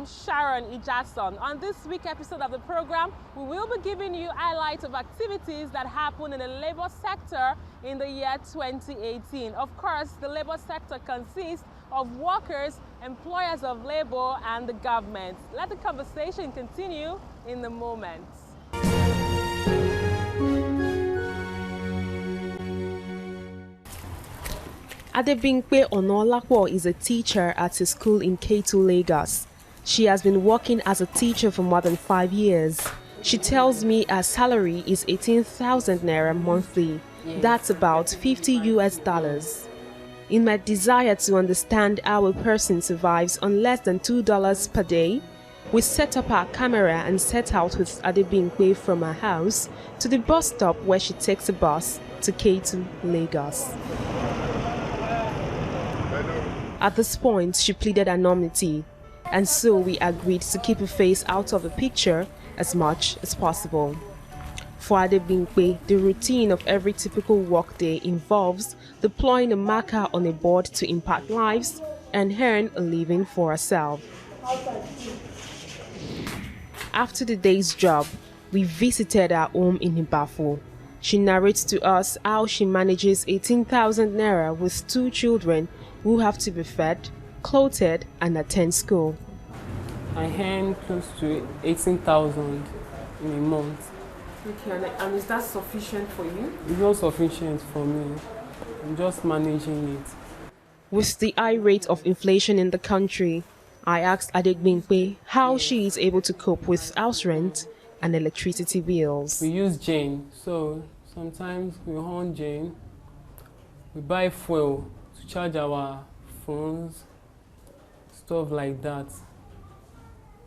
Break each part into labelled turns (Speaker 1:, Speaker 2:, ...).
Speaker 1: I'm Sharon Ijason. On this week's episode of the program, we will be giving you highlights of activities that happened in the labor sector in the year 2018. Of course, the labor sector consists of workers, employers of labor, and the government. Let the conversation continue in the moment. Adebimpe Onolapo is a teacher at a school in Ketu, Lagos. She has been working as a teacher for more than 5 years. She tells me her salary is 18,000 naira monthly. That's about $50 US. In my desire to understand how a person survives on less than $2 per day, we set up our camera and set out with Adebimpe from her house to the bus stop where she takes a bus to Ketu, Lagos. At this point, she pleaded anonymity, and so we agreed to keep her face out of the picture as much as possible. For Adebimpe, the routine of every typical workday involves deploying a marker on a board to impact lives and earn a living for herself. After the day's job, we visited her home in Ibafu. She narrates to us how she manages 18,000 naira with 2 children who have to be fed, clothed, and attend school.
Speaker 2: I earn close to 18,000 in a month.
Speaker 1: Okay, and is that sufficient for you?
Speaker 2: It's not sufficient for me. I'm just managing it.
Speaker 1: With the high rate of inflation in the country, I asked Adebimpe how she is able to cope with house rent and electricity bills.
Speaker 2: We use Jane, so sometimes we own Jane. We buy fuel to charge our phones, stuff like that.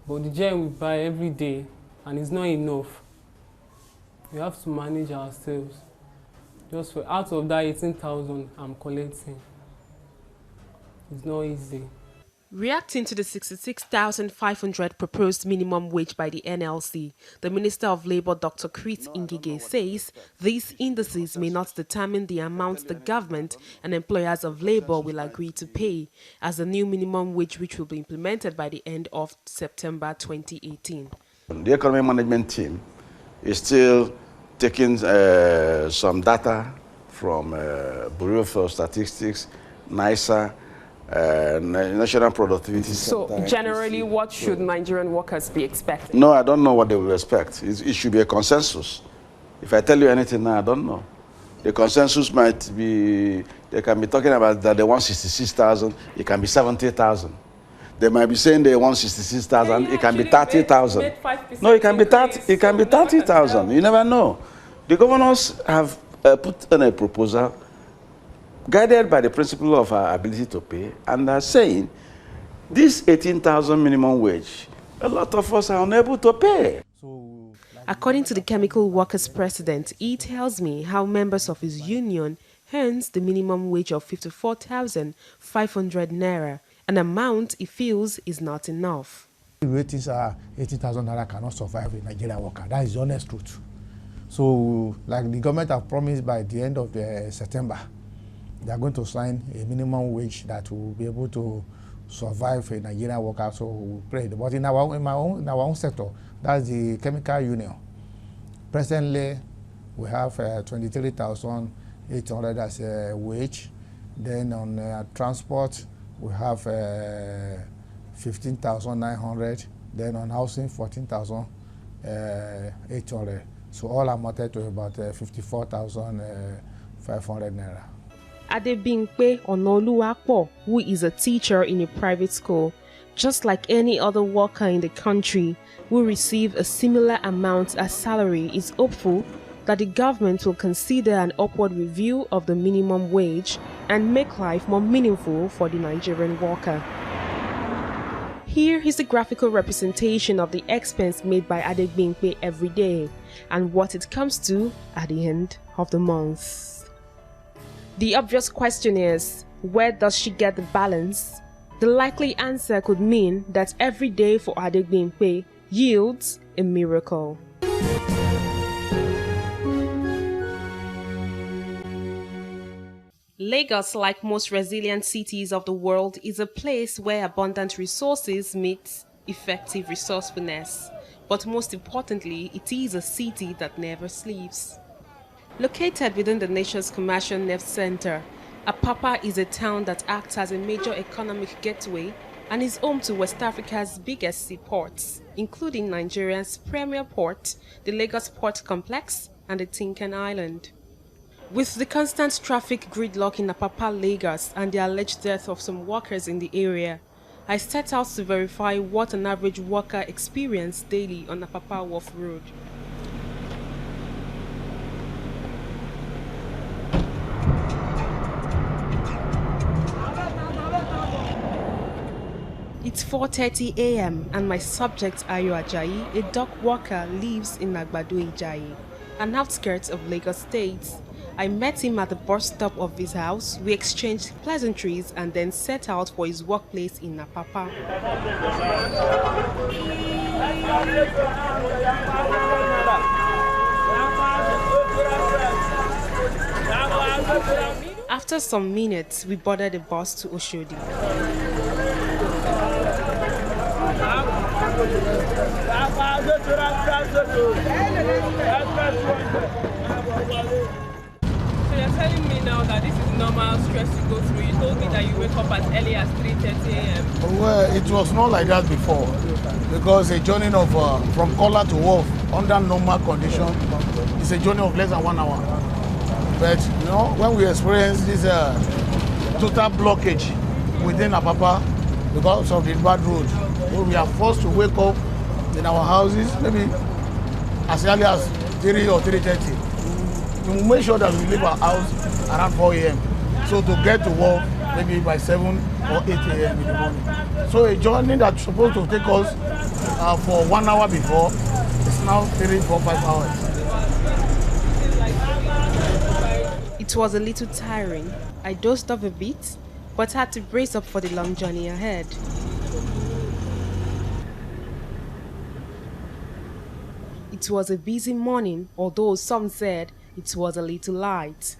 Speaker 2: But the Jane we buy every day, and it's not enough. We have to manage ourselves. Just for out of that 18,000 I'm collecting, it's not easy.
Speaker 1: Reacting to the 66,500 proposed minimum wage by the NLC, the Minister of Labour, Dr. Chris Ngige, says these indices may not determine the amount the government and employers of labour will agree to pay as the new minimum wage, which will be implemented by the end of September 2018.
Speaker 3: The economic management team is still taking some data from Bureau of Statistics, NISA, National Productivity
Speaker 1: So
Speaker 3: Center.
Speaker 1: generally, what should Nigerian workers be expecting?
Speaker 3: No, I don't know what they will expect. It should be a consensus. If I tell you anything now, I don't know. The consensus might be, they can be talking about that they want 66,000, it can be 70,000. They might be saying they want 66,000, it can be 30,000. No, it can be 30,000. You never know. The governors have put in a proposal guided by the principle of our ability to pay, and are saying this 18,000 minimum wage, a lot of us are unable to pay.
Speaker 1: According to the chemical workers president, he tells me how members of his union earns the minimum wage of 54,500 naira, an amount he feels is not enough.
Speaker 4: The ratings are 80,000 naira cannot survive a Nigerian worker. That is the honest truth. So, like the government have promised by the end of September, they are going to sign a minimum wage that will be able to survive a Nigerian worker. So we pray. But in our own sector, that's the chemical union. Presently, we have 23,800 as a wage. Then on transport, we have 15,900. Then on housing, 14,800. So all amounted to about 54,500 naira.
Speaker 1: Adebimpe Onoluwapo, who is a teacher in a private school, just like any other worker in the country, will receive a similar amount as salary, is hopeful that the government will consider an upward review of the minimum wage and make life more meaningful for the Nigerian worker. Here is a graphical representation of the expense made by Adebimpe every day and what it comes to at the end of the month. The obvious question is, where does she get the balance? The likely answer could mean that every day for Adebimpe yields a miracle. Lagos, like most resilient cities of the world, is a place where abundant resources meet effective resourcefulness, but most importantly, it is a city that never sleeps. Located within the nation's commercial nerve center, Apapa is a town that acts as a major economic gateway and is home to West Africa's biggest seaports, including Nigeria's premier port, the Lagos Port Complex, and the Tinkan Island. With the constant traffic gridlock in Apapa, Lagos, and the alleged death of some workers in the area, I set out to verify what an average worker experienced daily on Apapa Wharf Road. It's 4:30 a.m. and my subject Ayo Ajayi, a dock worker, lives in Agbado Ijayi, an outskirts of Lagos State. I met him at the bus stop of his house, we exchanged pleasantries and then set out for his workplace in Apapa. After some minutes, we boarded a bus to Oshodi.
Speaker 2: So you're telling me now that this is normal stress you go through. You told me that you wake up as early as 3:30 a.m.
Speaker 4: Well, it was not like that before, because a journey of from Kola to Wharf under normal condition is a journey of less than 1 hour. But you know, when we experience this total blockage within Apapa because of the bad road, we are forced to wake up in our houses maybe as early as 3 or 3:30 to make sure that we leave our house around 4 a.m. So to get to work maybe by 7 or 8 a.m. in the morning. So a journey that's supposed to take us for 1 hour before is now 3, 4, 5 hours.
Speaker 1: It was a little tiring. I dozed off a bit, but had to brace up for the long journey ahead. It was a busy morning, although some said it was a little light.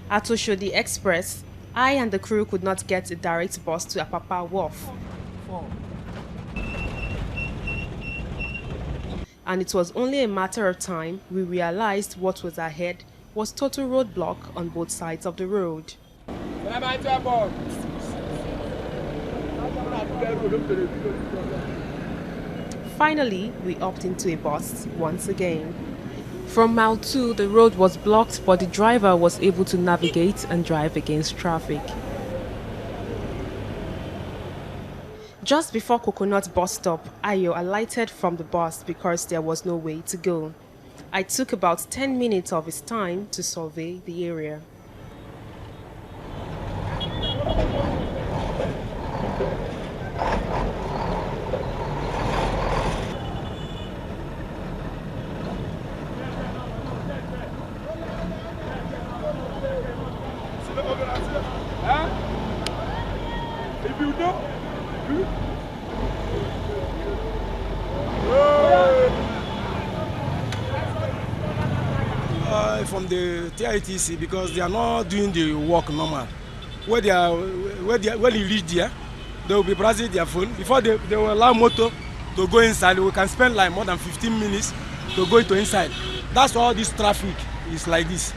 Speaker 1: At Oshodi Express, I and the crew could not get a direct bus to Apapa Wharf. And it was only a matter of time we realized what was ahead was total roadblock on both sides of the road. Finally, we opted into a bus once again. From mile 2, the road was blocked, but the driver was able to navigate and drive against traffic. Just before Coconut bus stop, Ayo alighted from the bus because there was no way to go. I took about 10 minutes of his time to survey the area.
Speaker 5: If you know, from the TITC, because they are not doing the work normal. When you reach there, they will be browsing their phone. Before they will allow motor to go inside, we can spend like more than 15 minutes to go into inside. That's why all this traffic is like this.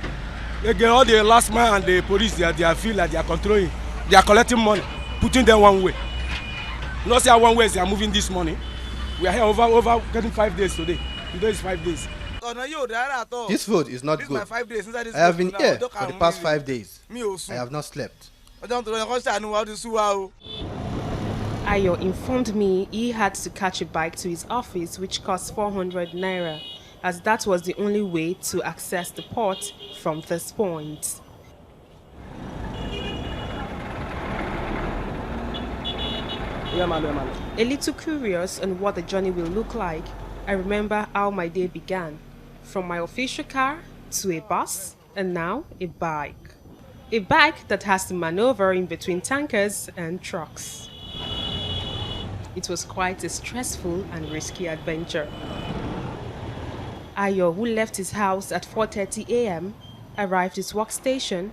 Speaker 5: Again, all the last mile and the police, they feel like they are controlling. They are collecting money, putting them one way. Not say one way they are moving this money. We are here over getting 5 days today. Today is 5 days.
Speaker 6: This road is not good. I have been here for the past 5 days. I have not slept.
Speaker 1: Ayo informed me he had to catch a bike to his office, which cost 400 naira, as that was the only way to access the port from this point. A little curious on what the journey will look like, I remember how my day began. From my official car to a bus, and now a bike. A bike that has to maneuver in between tankers and trucks. It was quite a stressful and risky adventure. Ayo, who left his house at 4:30 a.m., arrived his workstation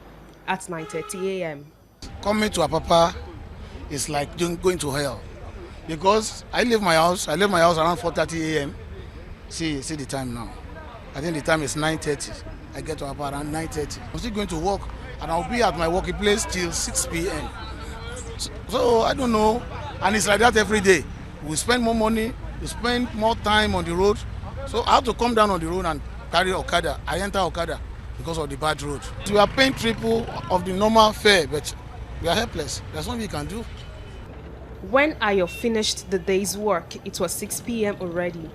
Speaker 1: at 9:30 a.m.
Speaker 7: Coming to Apapa is like going to hell, because I leave my house around 4:30 a.m. See the time now. I think the time is 9:30. I get to Apapa around 9:30. I'm still going to work, and I'll be at my working place till 6 p.m. So I don't know, and it's like that every day. We spend more money, we spend more time on the road. So I have to come down on the road and carry Okada. I enter Okada because of the bad road. We are paying triple of the normal fare, but we are helpless. There's nothing we can do.
Speaker 1: When Ayo finished the day's work, it was 6 p.m. already.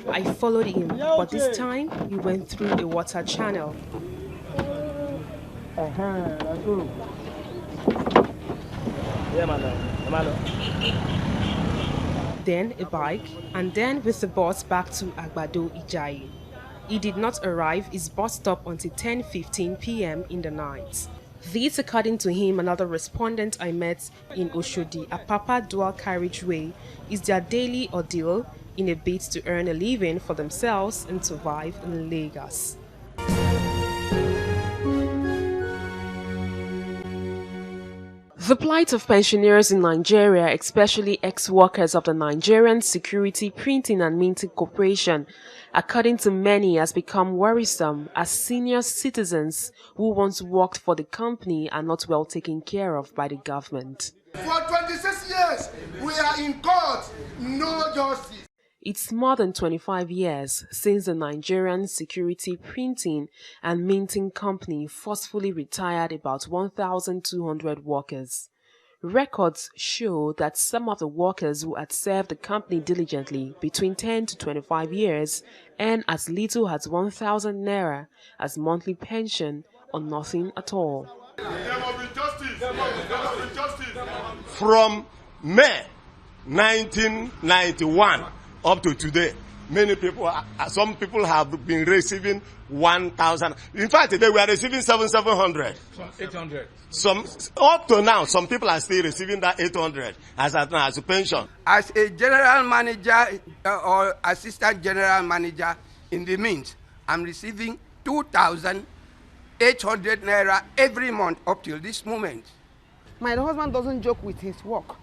Speaker 1: I followed him, but this time he went through a water channel. Then a bike, and then with the bus back to Agbado Ijayi. He did not arrive his bus stop until 10:15 p.m. in the night. This, according to him, another respondent I met in Oshodi, Apapa dual carriageway, is their daily ordeal in a bid to earn a living for themselves and survive in Lagos. The plight of pensioners in Nigeria, especially ex-workers of the Nigerian Security Printing and Minting Corporation, according to many, has become worrisome as senior citizens who once worked for the company are not well taken care of by the government.
Speaker 8: For 26 years, we are in court, no justice.
Speaker 1: It's more than 25 years since the Nigerian Security Printing and Minting Company forcefully retired about 1,200 workers. Records show that some of the workers who had served the company diligently between 10 to 25 years earn as little as 1,000 naira as monthly pension or nothing at all.
Speaker 8: There must be justice. There must be justice.
Speaker 9: From May 1991 up to today, many people, some people have been receiving 1,000. In fact, today we are receiving 700.
Speaker 5: Some 800.
Speaker 9: Some up to now, some people are still receiving that 800 as a pension.
Speaker 10: As a general manager or assistant general manager in the Mint, I'm receiving 2,800 naira every month up till this moment.
Speaker 11: My husband doesn't joke with his work.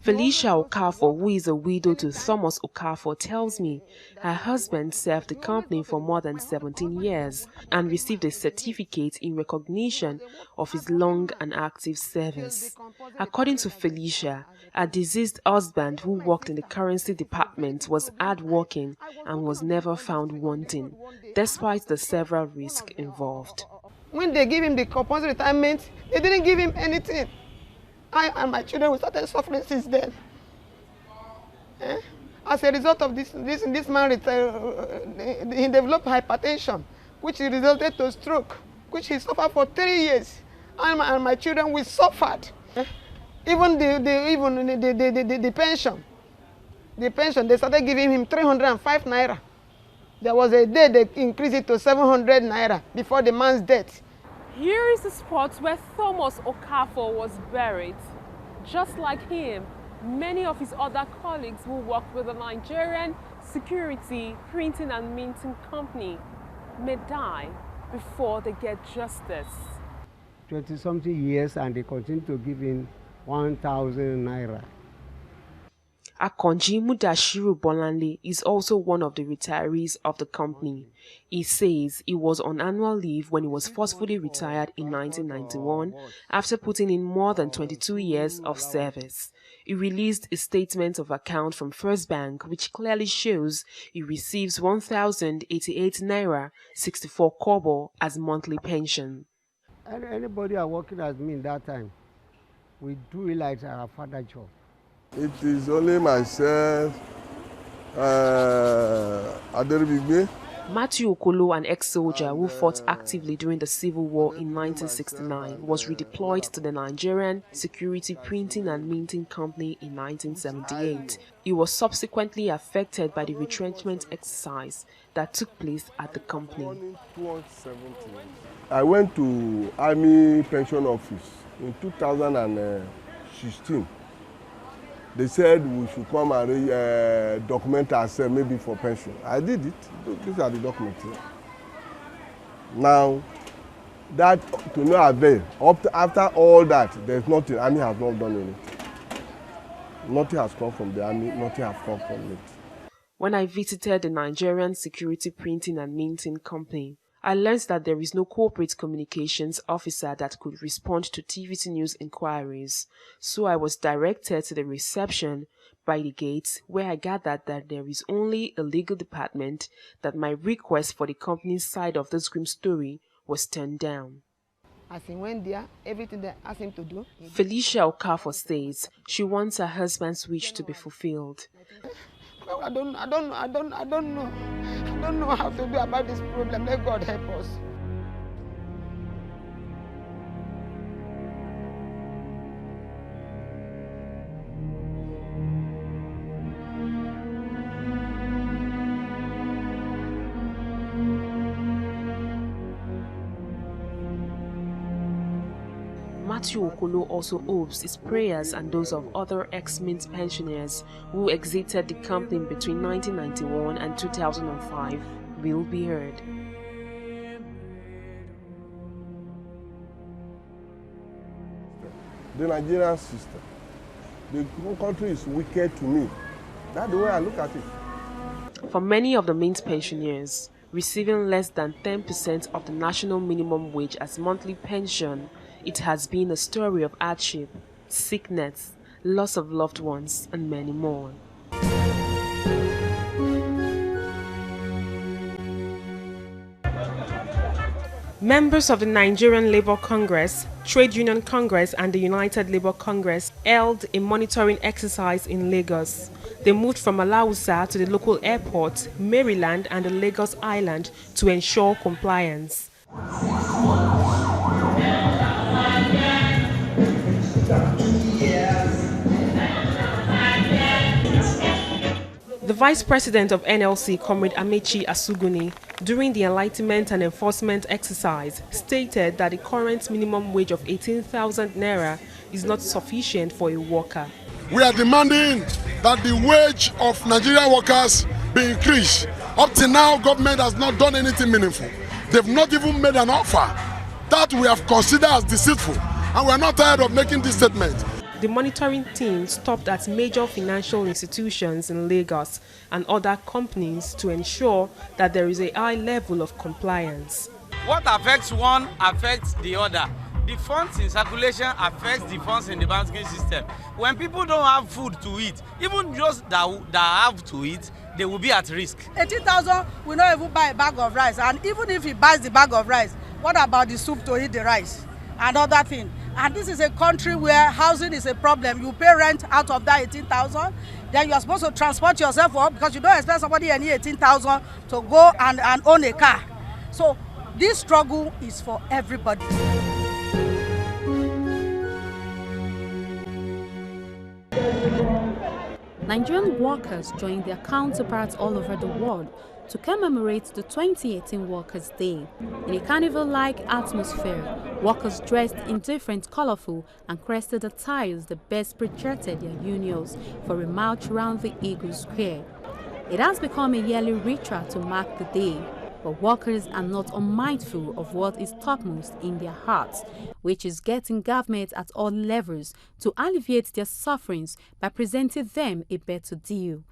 Speaker 1: Felicia Okafor, who is a widow to Thomas Okafor, tells me her husband served the company for more than 17 years and received a certificate in recognition of his long and active service. According to Felicia, her deceased husband, who worked in the currency department, was hardworking and was never found wanting, despite the several risks involved.
Speaker 11: When they gave him the compulsory retirement, they didn't give him anything. I and my children, we started suffering since then. As a result of this man, he developed hypertension, which resulted to stroke, which he suffered for 3 years. And my children, we suffered. Even the pension. The pension, they started giving him 305 naira. There was a day they increased it to 700 naira before the man's death.
Speaker 12: Here is the spot where Thomas Okafor was buried. Just like him, many of his other colleagues who worked with the Nigerian Security Printing and Minting Company may die before they get justice.
Speaker 13: 20-something years, and they continue to give him 1,000 naira.
Speaker 1: Akonji Mudashiru Bolanle is also one of the retirees of the company. He says he was on annual leave when he was forcefully retired in 1991 after putting in more than 22 years of service. He released a statement of account from First Bank which clearly shows he receives 1,088 naira 64 kobo as monthly pension.
Speaker 13: Anybody are working as me in that time, we do it like our father job.
Speaker 14: It is only myself, Aderibigbe.
Speaker 1: Matthew Okolo, an ex-soldier who fought actively during the Civil War in 1969, was redeployed to the Nigerian Security Printing and Minting Company in 1978. He was subsequently affected by the retrenchment exercise that took place at the company.
Speaker 14: I went to Army Pension Office in 2016. they said we should come and document ourselves maybe for pension. I did it. These are the documents here. Now, that to no avail. After all that, there's nothing. Army has not done anything. Nothing has come from the army. Nothing has come from it.
Speaker 1: When I visited the Nigerian Security Printing and Minting Company, I learned that there is no corporate communications officer that could respond to TVC News inquiries, so I was directed to the reception by the gates, where I gathered that there is only a legal department, that my request for the company's side of this grim story was turned down.
Speaker 11: As he went there, everything they asked him to do.
Speaker 1: Felicia Okafor says she wants her husband's wish to be fulfilled.
Speaker 11: I don't know. I don't know how to do about this problem. Let God help us.
Speaker 1: Matthew Okolo also hopes his prayers and those of other ex-Mint pensioners who exited the company between 1991 and 2005 will be heard.
Speaker 14: The Nigerian system, the whole country is wicked to me. That's the way I look at it.
Speaker 1: For many of the Mint pensioners, receiving less than 10% of the national minimum wage as monthly pension, it has been a story of hardship, sickness, loss of loved ones, and many more. Members of the Nigerian Labour Congress, Trade Union Congress, and the United Labour Congress held a monitoring exercise in Lagos. They moved from Alausa to the local airport, Maryland, and the Lagos Island to ensure compliance. The Vice President of NLC, Comrade Amechi Asuguni, during the Enlightenment and Enforcement exercise, stated that the current minimum wage of 18,000 naira is not sufficient for a worker.
Speaker 8: We are demanding that the wage of Nigerian workers be increased. Up to now, government has not done anything meaningful. They've not even made an offer that we have considered as deceitful, and we are not tired of making this statement.
Speaker 1: The monitoring team stopped at major financial institutions in Lagos and other companies to ensure that there is a high level of compliance.
Speaker 15: What affects one affects the other. The funds in circulation affects the funds in the banking system. When people don't have food to eat, even those that have to eat, they will be at risk.
Speaker 16: 18,000 will not even buy a bag of rice, and even if he buys the bag of rice, what about the soup to eat the rice and other things? And this is a country where housing is a problem. You pay rent out of that 18,000, then you are supposed to transport yourself up because you don't expect somebody any 18,000 to go and own a car. So this struggle is for everybody.
Speaker 17: Nigerian workers joined their counterparts all over the world to commemorate the 2018 Workers' Day. In a carnival-like atmosphere, workers dressed in different colorful and crested attires that best projected their unions for a march around the Eagle Square. It has become a yearly ritual to mark the day, but workers are not unmindful of what is topmost in their hearts, which is getting government at all levels to alleviate their sufferings by presenting them a better deal.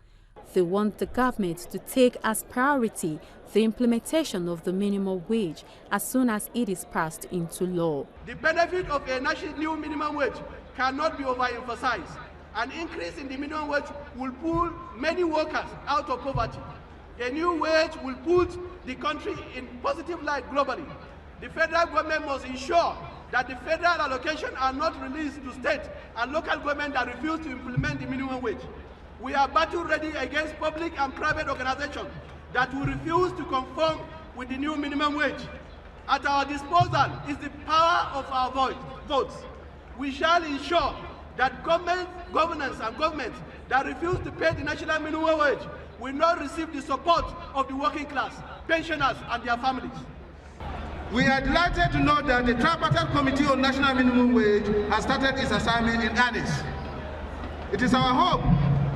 Speaker 17: They want the government to take as priority the implementation of the minimum wage as soon as it is passed into law.
Speaker 18: The benefit of a national new minimum wage cannot be overemphasized. An increase in the minimum wage will pull many workers out of poverty. A new wage will put the country in positive light globally. The federal government must ensure that the federal allocation are not released to state and local government that refuse to implement the minimum wage. We are battle ready against public and private organizations that will refuse to conform with the new minimum wage. At our disposal is the power of our votes. We shall ensure that governance and government that refuse to pay the national minimum wage will not receive the support of the working class, pensioners and their families.
Speaker 19: We are delighted to know that the Tripartite Committee on National Minimum Wage has started its assignment in earnest. It is our hope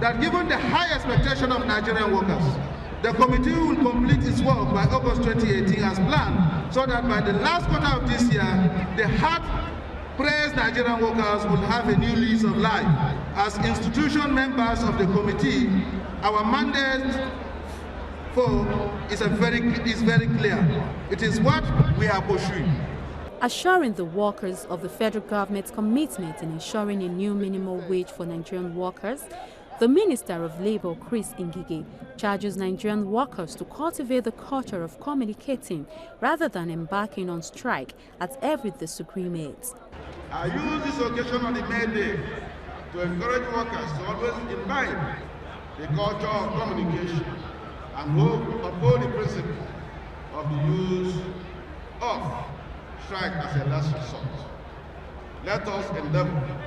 Speaker 19: that given the high expectation of Nigerian workers, the committee will complete its work by August 2018 as planned, so that by the last quarter of this year, the hard-pressed Nigerian workers will have a new lease of life. As institution members of the committee, our mandate is very clear. It is what we are pursuing.
Speaker 17: Assuring the workers of the federal government's commitment in ensuring a new minimum wage for Nigerian workers, the Minister of Labour, Chris Ngige, charges Nigerian workers to cultivate the culture of communicating rather than embarking on strike at every disagreement.
Speaker 19: I use this occasion on the May Day to encourage workers to always imbibe the culture of communication and uphold the principle of the use of strike as a last resort. Let us endeavor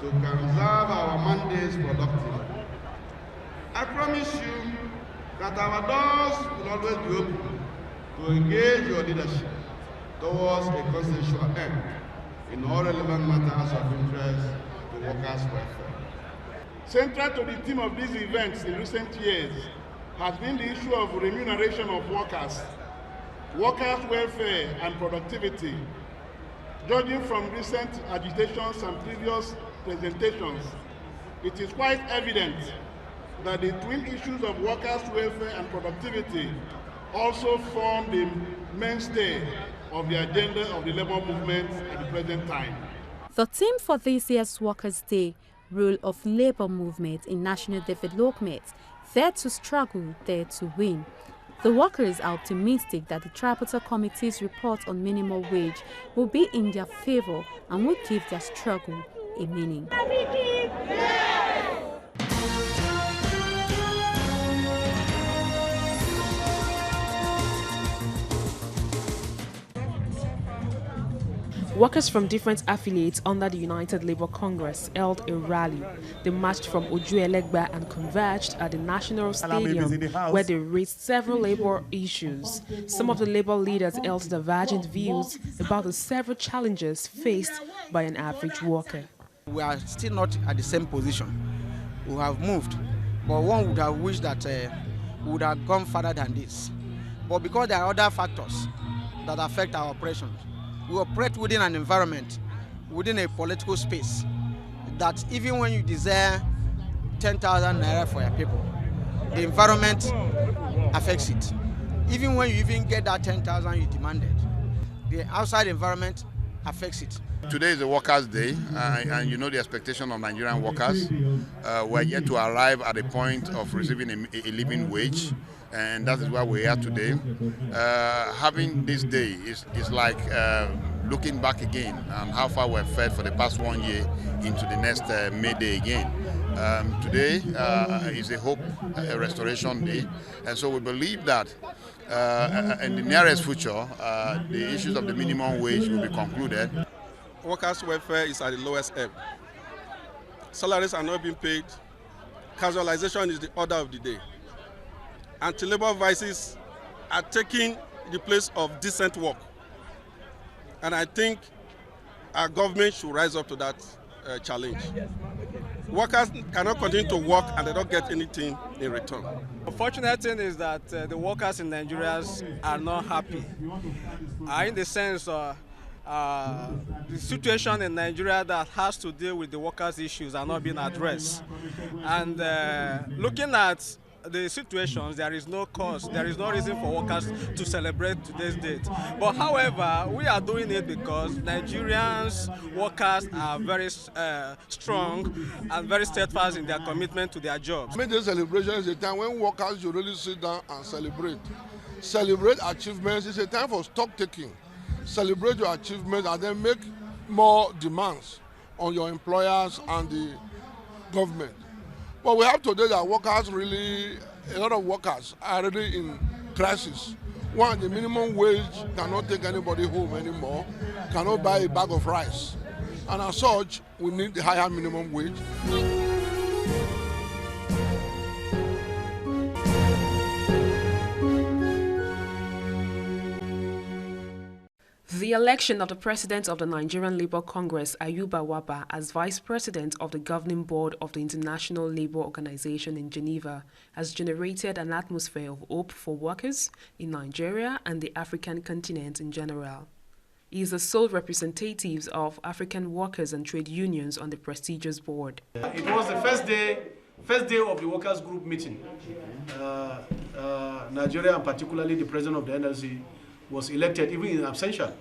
Speaker 19: to conserve our mandates productively. I promise you that our doors will always be open to engage your leadership towards a consensual end in all relevant matters of interest to workers' welfare.
Speaker 18: Central to the theme of these events in recent years has been the issue of remuneration of workers, workers' welfare and productivity. Judging from recent agitations and previous presentations, it is quite evident that the twin issues of workers' welfare and productivity also form the mainstay of the agenda of the labor movement at the present time.
Speaker 17: The theme for this year's Workers' Day, Role of Labour Movement in National Development, there to struggle, there to win. The workers are optimistic that the Tripartite Committee's report on minimum wage will be in their favour and will give their struggle a meaning.
Speaker 1: Workers from different affiliates under the United Labour Congress held a rally. They marched from Ojuelegba and converged at the National Stadium, where they raised several labour issues. Some of the labour leaders held divergent views about the several challenges faced by an average worker.
Speaker 20: We are still not at the same position. We have moved, but one would have wished that we would have gone further than this. But because there are other factors that affect our operations, we operate within an environment, within a political space, that even when you desire 10,000 naira for your people, the environment affects it. Even when you get that 10,000 you demanded, the outside environment affects it.
Speaker 21: Today is a Workers' Day, and you know the expectation of Nigerian workers. We're yet to arrive at a point of receiving a living wage, and that is why we're here today. Having this day is like looking back again and how far we've fared for the past 1 year into the next May Day again. Today is a hope, a restoration day, and so we believe that in the nearest future, the issues of the minimum wage will be concluded.
Speaker 22: Workers' welfare is at the lowest ebb. Salaries are not being paid. Casualization is the order of the day. Anti-labor vices are taking the place of decent work. And I think our government should rise up to that challenge. Workers cannot continue to work and they don't get anything in return.
Speaker 23: The fortunate thing is that the workers in Nigeria are not happy. In the sense the situation in Nigeria that has to deal with the workers' issues are not being addressed. And looking at the situations, there is no cause, there is no reason for workers to celebrate today's date. But however, we are doing it because Nigerians workers are very strong and very steadfast in their commitment to their jobs.
Speaker 8: May Day celebration is a time when workers should really sit down and celebrate. Celebrate achievements. It's a time for stock taking. Celebrate your achievements and then make more demands on your employers and the government. But we have today that workers really, a lot of workers are really in crisis. One, the minimum wage cannot take anybody home anymore, cannot buy a bag of rice. And as such, we need the higher minimum wage.
Speaker 1: The election of the president of the Nigerian Labour Congress, Ayuba Waba, as vice president of the governing board of the International Labour Organization in Geneva has generated an atmosphere of hope for workers in Nigeria and the African continent in general. He is the sole representative of African workers and trade unions on the prestigious board.
Speaker 18: It was the first day of the workers' group meeting. Nigeria, and particularly the president of the NLC, was elected even in absentia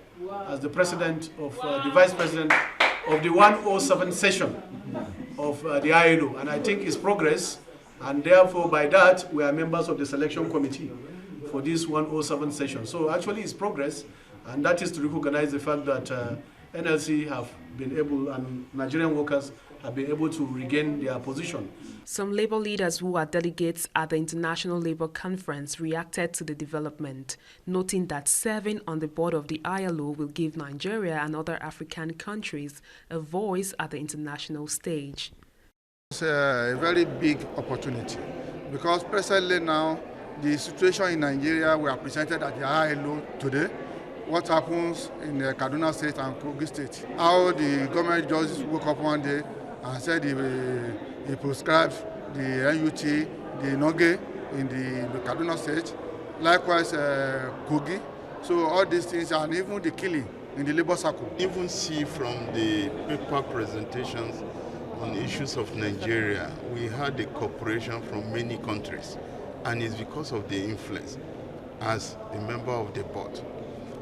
Speaker 18: as the president of the vice president of the 107 session of the ILO, and I think it's progress, and therefore by that we are members of the selection committee for this 107 session. So actually it's progress, and that is to recognize the fact that NLC have been able, and Nigerian workers have been able to regain their position.
Speaker 1: Some labor leaders who are delegates at the International Labour Conference reacted to the development, noting that serving on the board of the ILO will give Nigeria and other African countries a voice at the international stage.
Speaker 2: It's a very big opportunity because presently now the situation in Nigeria, we are presented at the ILO today. What happens in Kaduna State and Kogi State. How the government just woke up one day and said he prescribed the NUT, the NOGE in the Kaduna State, likewise Kogi. So all these things, and even the killing in the labor circle.
Speaker 3: Even see from the paper presentations on issues of Nigeria, we had a cooperation from many countries, and it's because of the influence as a member of the board.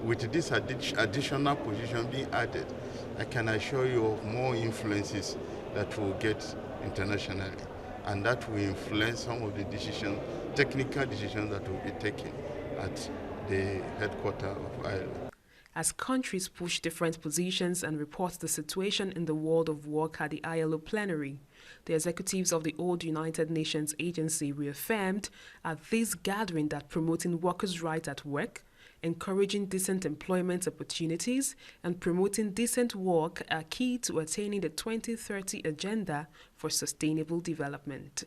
Speaker 3: With this additional position being added, I can assure you of more influences that we'll get internationally, and that will influence some of the decisions, technical decisions that will be taken at the headquarters of ILO.
Speaker 1: As countries push different positions and report the situation in the world of work at the ILO plenary, the executives of the old United Nations agency reaffirmed at this gathering that promoting workers' rights at work, encouraging decent employment opportunities, and promoting decent work are key to attaining the 2030 Agenda for Sustainable Development.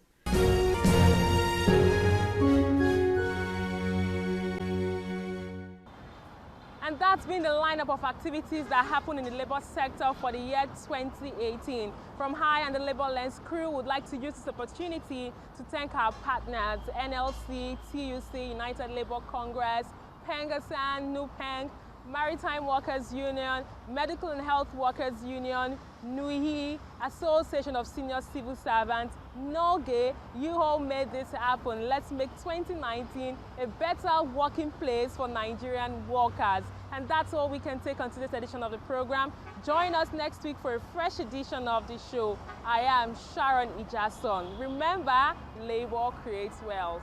Speaker 12: And that's been the lineup of activities that happened in the labour sector for the year 2018. From High and the Labour Lens crew would like to use this opportunity to thank our partners, NLC, TUC, United Labour Congress, Pengasan, Nupeng, Maritime Workers Union, Medical and Health Workers Union, NUI, Association of Senior Civil Servants, NOGE. You all made this happen. Let's make 2019 a better working place for Nigerian workers. And that's all we can take on today's edition of the program. Join us next week for a fresh edition of the show. I am Sharon Ijason. Remember, labor creates wealth.